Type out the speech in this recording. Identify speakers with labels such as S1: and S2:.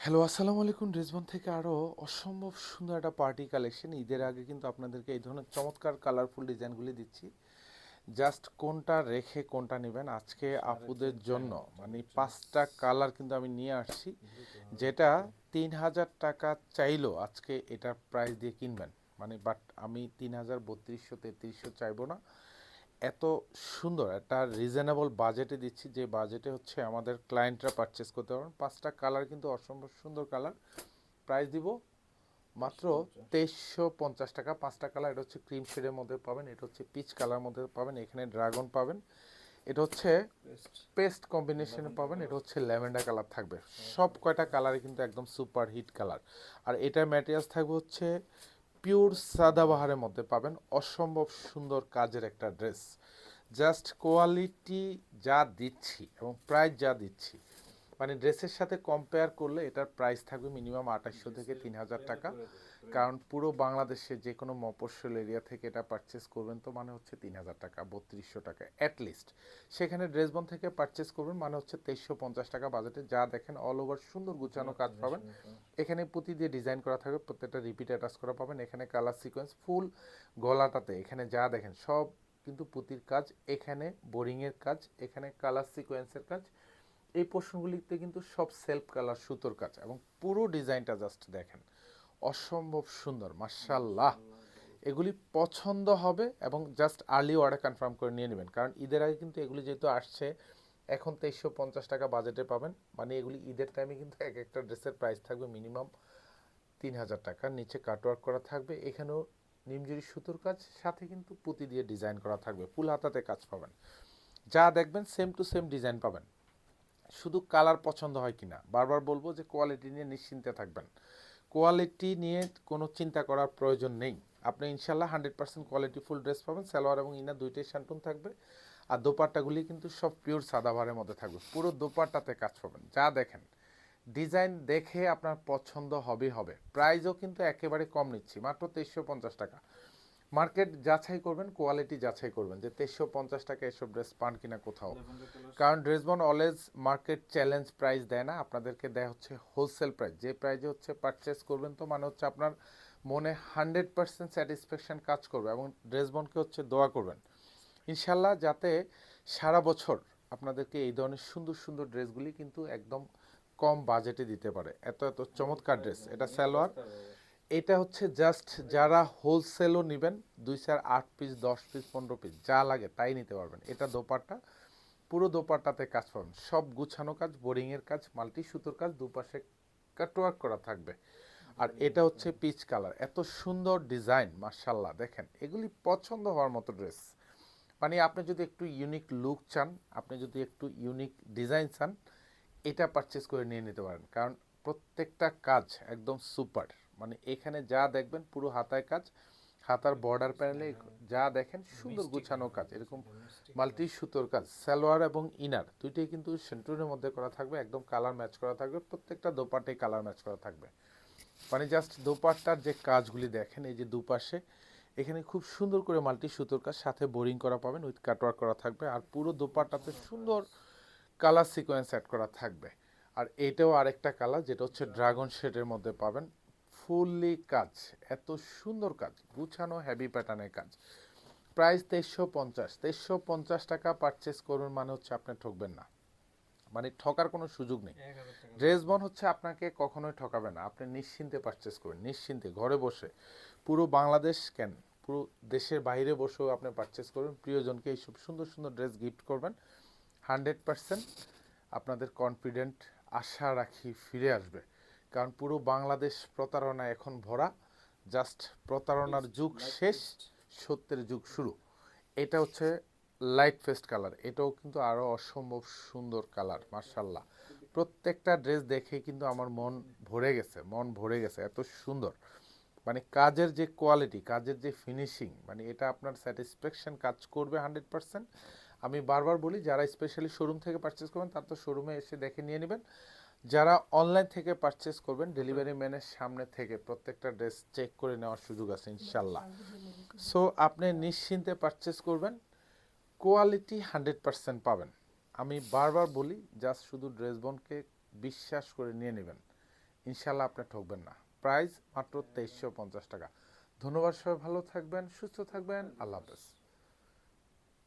S1: Hello, আসসালামু আলাইকুম। ড্রেসবন থেকে আরও অসম্ভব সুন্দর একটা পার্টি কালেকশন। ঈদের আগে কিন্তু আপনাদেরকে এই ধরনের চমৎকার কালারফুল ডিজাইনগুলি দিচ্ছি। জাস্ট কোনটা রেখে কোনটা নেবেন আজকে আপুদের জন্য। মানে 5টা কালার কিন্তু আমি নিয়ে আসছি, যেটা 3,000 টাকা চাইলেও আজকে এটার প্রাইস দিয়ে কিনবেন। মানে বাট আমি 3,000, 3200, 3300 চাইবো না। এত সুন্দর একটা রিজনেবল বাজেটে দিচ্ছি, যে বাজেটে হচ্ছে আমাদের ক্লায়েন্টরা পারচেস করতে পারবেন। 5টা কালার কিন্তু অসম্ভব সুন্দর কালার। প্রাইস দিব মাত্র 2350 টাকা। 5টা কালার। এটা হচ্ছে ক্রিম শেডের মধ্যে পাবেন, এটা হচ্ছে পিচ কালার মধ্যে পাবেন, এখানে ড্রাগন পাবেন, এটা হচ্ছে পেস্ট কম্বিনেশনে পাবেন, এটা হচ্ছে ল্যাভেন্ডার কালার থাকবে। সব কয়টা কালারে কিন্তু একদম সুপার হিট কালার। আর এটার ম্যাটেরিয়ালস থাকবে হচ্ছে পিওর সাদাবাহারের মধ্যে পাবেন। অসম্ভব সুন্দর কাজের একটা ড্রেস। জাস্ট কোয়ালিটি যা দিচ্ছি এবং প্রাইস যা দিচ্ছি, মানে ড্রেসের সাথে কম্পেয়ার করলে এটার প্রাইস থাকবে মিনিমাম 2800 থেকে 3,000 টাকা। কারণ পুরো বাংলাদেশে যে কোনো মফস্বল এরিয়া থেকে এটা পারচেস করবেন তো মানে হচ্ছে 3,000 টাকা, 3200 টাকা অ্যাটলিস্ট। সেখানে ড্রেসবন থেকে পারচেস করবেন মানে হচ্ছে 2350 টাকা বাজেটে। যা দেখেন অল ওভার সুন্দর গুছানো কাজ পাবেন। এখানে পুঁতি দিয়ে ডিজাইন করা থাকবে, প্রত্যেকটা রিপিট অ্যাটাচ করা পাবেন। এখানে কালার সিকোয়েন্স ফুল গলাটাতে, এখানে যা দেখেন সব কিন্তু পুঁতির কাজ, এখানে বোরিংয়ের কাজ, এখানে কালার সিকোয়েন্সের কাজ। এই পোর্শনগুলিতে কিন্তু সব সেলফ কালার সুতোর কাজ, এবং পুরো ডিজাইনটা জাস্ট দেখেন অসম্ভব সুন্দর মাশাল্লাহ। এগুলি পছন্দ হবে এবং জাস্ট আর্লি অর্ডার কনফার্ম করে নিয়ে নেবেন, কারণ ঈদের আগে কিন্তু এগুলি যেহেতু আসছে এখন 2350 টাকা বাজেটে পাবেন। মানে এগুলি ঈদের টাইমে কিন্তু এক একটা ড্রেসের প্রাইস থাকবে মিনিমাম 3,000 টাকা। নিচে কাটওয়ার্ক করা থাকবে, এখানেও নিমজুরি সুতোর কাজ, সাথে কিন্তু পুঁতি দিয়ে ডিজাইন করা থাকবে, ফুল হাতাতে কাজ পাবেন। যা দেখবেন সেম টু সেম ডিজাইন পাবেন। শুধু কালার পছন্দ হয় কিনা বারবার বলবো যে কোয়ালিটি নিয়ে নিশ্চিন্তে থাকবেন। কোয়ালিটি নিয়ে কোনো চিন্তা করার প্রয়োজন নেই। আপনি ইনশাল্লাহ 100% কোয়ালিটি ফুল ড্রেস পাবেন। সালোয়ার এবং ইনার দুইটাই শান্টুন থাকবে। আর দোপাট্টাগুলি কিন্তু সব পিওর সাদাভারের মধ্যে থাকবে, পুরো দোপাট্টাতে কাজ পাবেন। যা দেখেন ডিজাইন দেখে আপনার পছন্দ হবে। প্রাইসও কিন্তু একেবারে কম নিচ্ছি, মাত্র 2350 টাকা। মার্কেট যাচাই করবেন, কোয়ালিটি যাচাই করবেন যে 2350 টাকা এসব ড্রেস পান কিনা কোথাও। কারণ ড্রেসবন অলওয়েজ মার্কেট চ্যালেঞ্জ প্রাইস দেয় না, আপনাদেরকে দেয় হচ্ছে হোলসেল প্রাইস। যে প্রাইসে হচ্ছে পারচেস করবেন তো মানে হচ্ছে আপনার মনে 100% স্যাটিসফ্যাকশন কাজ করবে, এবং ড্রেসবনকে হচ্ছে দোয়া করবেন ইনশাল্লাহ যাতে সারা বছর আপনাদেরকে এই ধরনের সুন্দর সুন্দর ড্রেসগুলি কিন্তু একদম কম বাজেটে দিতে পারে। এত এত চমৎকার ড্রেস। এটা সালোয়ার, এটা হচ্ছে জাস্ট যারা হোলসেলও নেবেন 2, 4, 8 পিস, 10 পিস, 15 পিস যা লাগে তাই নিতে পারবেন। এটা দোপাট্টা, পুরো দোপাট্টাতে কাজ পাবেন, সব গুছানো কাজ, বোরিংয়ের কাজ, মাল্টি সুতোর কাজ, দুপাশে কাটওয়ার্ক করা থাকবে। আর এটা হচ্ছে পিচ কালার। এত সুন্দর ডিজাইন মাশাল্লাহ। দেখেন এগুলি পছন্দ হওয়ার মতো ড্রেস। মানে আপনি যদি একটু ইউনিক লুক চান, আপনি যদি একটু ইউনিক ডিজাইন চান, এটা পারচেস করে নিয়ে নিতে পারেন, কারণ প্রত্যেকটা কাজ একদম সুপার। মানে এখানে যা দেখবেন পুরো হাতায় কাজ, হাতার বর্ডার প্যানেলে যা দেখেন সুন্দর গুছানো কাজ, এরকম মাল্টি সুতোর কাজ। সালোয়ার এবং ইনার দুইটাই কিন্তু সেন্টুরের মধ্যে করা থাকবে, একদম কালার ম্যাচ করা থাকবে, প্রত্যেকটা দোপাট্টাই কালার ম্যাচ করা থাকবে। মানে জাস্ট দোপাট্টার যে কাজগুলি দেখেন, এই যে দুপাশে এখানে খুব সুন্দর করে মাল্টি সুতোর কাজ, সাথে বোরিং করা পাবেন, উইথ কাটওয়ার্ক করা থাকবে। আর পুরো দোপাট্টাতে সুন্দর কালার সিকোয়েন্স অ্যাড করা থাকবে। আর এটাও আরেকটা কালার, যেটা হচ্ছে ড্রাগন শেডের মধ্যে পাবেন। ফুললি কাজ, এত সুন্দর কাজ, গুছানো হেভি প্যাটার্নের কাজ। প্রাইস 2350। 2350 টাকা পারচেস করবেন মানে হচ্ছে আপনি ঠকবেন না, মানে ঠকার কোনো সুযোগ নেই। ড্রেসবন হচ্ছে আপনাকে কখনোই ঠকাবে না। আপনি নিশ্চিন্তে পারচেস করবেন, নিশ্চিন্তে ঘরে বসে, পুরো বাংলাদেশ কেন পুরো দেশের বাইরে বসেও আপনি পারচেস করবেন, প্রিয়জনকে এইসব সুন্দর সুন্দর ড্রেস গিফট করবেন। 100% আপনাদের কনফিডেন্ট আশা রাখি ফিরে আসবে। কারণ পুরো বাংলাদেশ প্রতারণা এখন ভরা। জাস্ট প্রতারণার যুগ শেষ, সত্যের যুগ শুরু। এটা হচ্ছে লাইট ফেস্ট কালার, এটাও কিন্তু আরও অসম্ভব সুন্দর কালার মার্শাল্লাহ। প্রত্যেকটা ড্রেস দেখে কিন্তু আমার মন ভরে গেছে, মন ভরে গেছে, এত সুন্দর। মানে কাজের যে কোয়ালিটি, কাজের যে ফিনিশিং, মানে এটা আপনার স্যাটিসফ্যাকশন কাজ করবে 100%। আমি বারবার বলি যারা স্পেশালি শোরুম থেকে পারচেস করবেন তার তো শোরুমে এসে দেখে নিয়ে নেবেন। যারা অনলাইন থেকে পারচেস করবেন ডেলিভারি ম্যানের সামনে থেকে প্রত্যেকটা ড্রেস চেক করে নেওয়ার সুযোগ আছে ইনশাল্লাহ। সো আপনি নিশ্চিন্তে পারচেস করবেন, কোয়ালিটি 100% পাবেন। আমি বারবার বলি জাস্ট শুধু ড্রেসবনকে বিশ্বাস করে নিয়ে নেবেন, ইনশাল্লাহ আপনি ঠকবেন না। প্রাইস মাত্র 2350 টাকা। ধন্যবাদ, সবাই ভালো থাকবেন, সুস্থ থাকবেন, আল্লাহ হাফেজ।